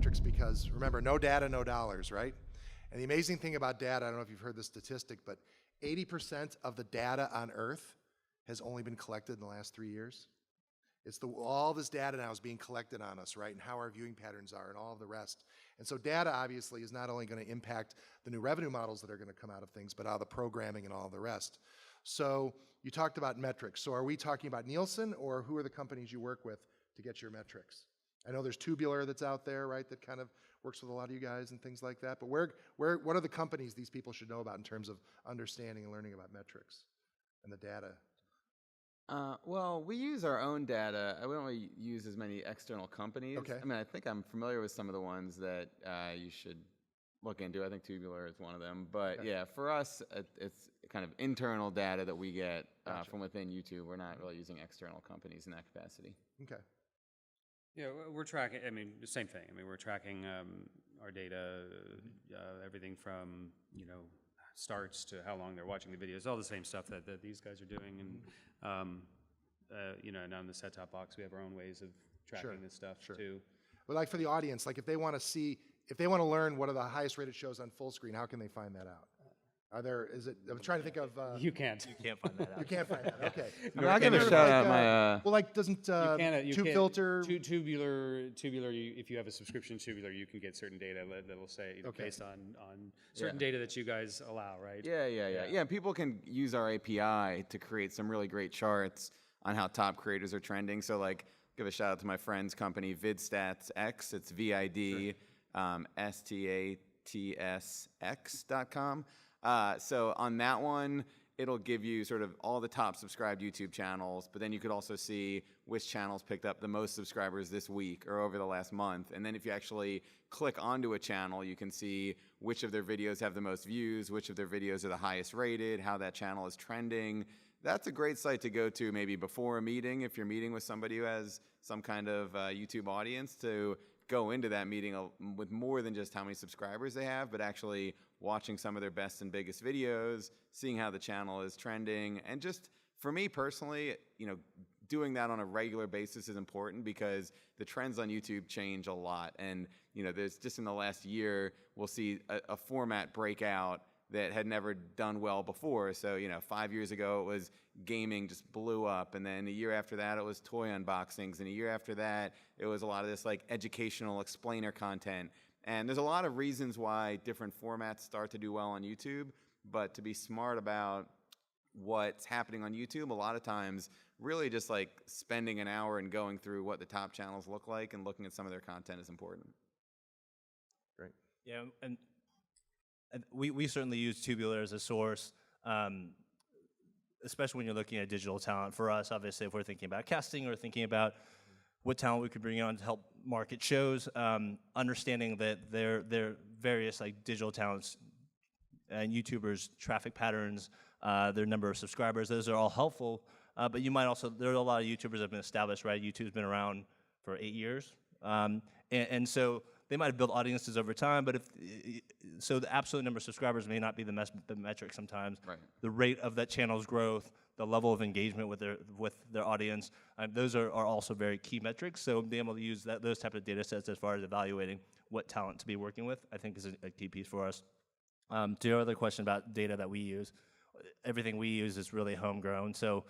metrics because, remember, no data, no dollars, right? And the amazing thing about data, I don't know if you've heard this statistic, but 80% of the data on Earth has only been collected in the last 3 years. It's all this data now is being collected on us, right? And how our viewing patterns are and all of the rest. And so data obviously is not only going to impact the new revenue models that are going to come out of things, but all the programming and all the rest. So you talked about metrics. So are we talking about Nielsen, or who are the companies you work with to get your metrics? I know there's Tubular that's out there, right, that kind of works with a lot of you guys and things like that. But what are the companies these people should know about in terms of understanding and learning about metrics and the data? Well, we use our own data. We don't really use as many external companies. Okay. I mean, I think I'm familiar with some of the ones that you should look into. I think Tubular is one of them. But Okay. yeah, for us, it's kind of internal data that we get Gotcha. from within YouTube. We're not really using external companies in that capacity. Okay. Yeah, we're tracking, I mean, the same thing. I mean, we're tracking our data, everything from, starts to how long they're watching the videos, all the same stuff that these guys are doing. And, and on the set-top box, we have our own ways of tracking this stuff too. But like for the audience, like if they want to learn what are the highest rated shows on Fullscreen, how can they find that out? I'm trying to think of. You can't. You can't find that out. You can't find that, okay. I mean, I'll give a shout out my... well, like, doesn't TubeFilter... Tubular, if you have a subscription to Tubular, you can get certain data that'll say, based on certain data that you guys allow, right? Yeah, people can use our API to create some really great charts on how top creators are trending. So, like, give a shout out to my friend's company, VidStatsX. It's VID STATSX.com. So on that one, it'll give you sort of all the top subscribed YouTube channels, but then you could also see which channels picked up the most subscribers this week or over the last month. And then if you actually click onto a channel, you can see which of their videos have the most views, which of their videos are the highest rated, how that channel is trending. That's a great site to go to maybe before a meeting if you're meeting with somebody who has some kind of YouTube audience, to go into that meeting with more than just how many subscribers they have, but actually watching some of their best and biggest videos, seeing how the channel is trending. And just for me personally, doing that on a regular basis is important because the trends on YouTube change a lot. And, there's just in the last year, we'll see a format break out that had never done well before. So, 5 years ago, it was gaming just blew up. And then a year after that, it was toy unboxings. And a year after that, it was a lot of this like educational explainer content. And there's a lot of reasons why different formats start to do well on YouTube. But to be smart about what's happening on YouTube, a lot of times, really just like spending an hour and going through what the top channels look like and looking at some of their content is important. Great. Yeah, and we certainly use Tubular as a source, especially when you're looking at digital talent. For us, obviously, if we're thinking about casting or thinking about what talent we could bring on to help market shows, understanding that their various like digital talents and YouTubers' traffic patterns, their number of subscribers, those are all helpful. But you might also, there are a lot of YouTubers that have been established, right? YouTube's been around for 8 years. And so they might have built audiences over time, but so the absolute number of subscribers may not be the metric sometimes. Right. The rate of that channel's growth, the level of engagement with their audience, those are also very key metrics. So being able to use those type of data sets as far as evaluating what talent to be working with, I think is a key piece for us. To your other question about data that we use, everything we use is really homegrown. So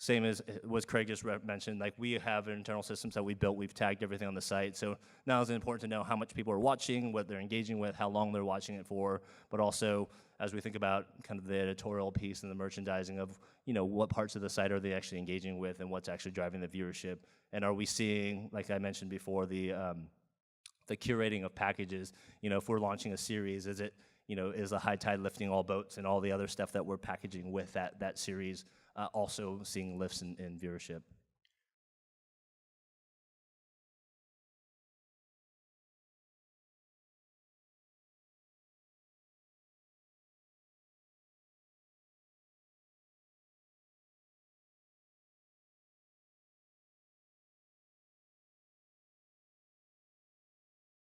same as what Craig just mentioned, like we have internal systems that we built, we've tagged everything on the site. So now it's important to know how much people are watching, what they're engaging with, how long they're watching it for, but also as we think about kind of the editorial piece and the merchandising of, what parts of the site are they actually engaging with and what's actually driving the viewership. And are we seeing, like I mentioned before, the curating of packages, if we're launching a series, is it, is the high tide lifting all boats and all the other stuff that we're packaging with that series also seeing lifts in viewership?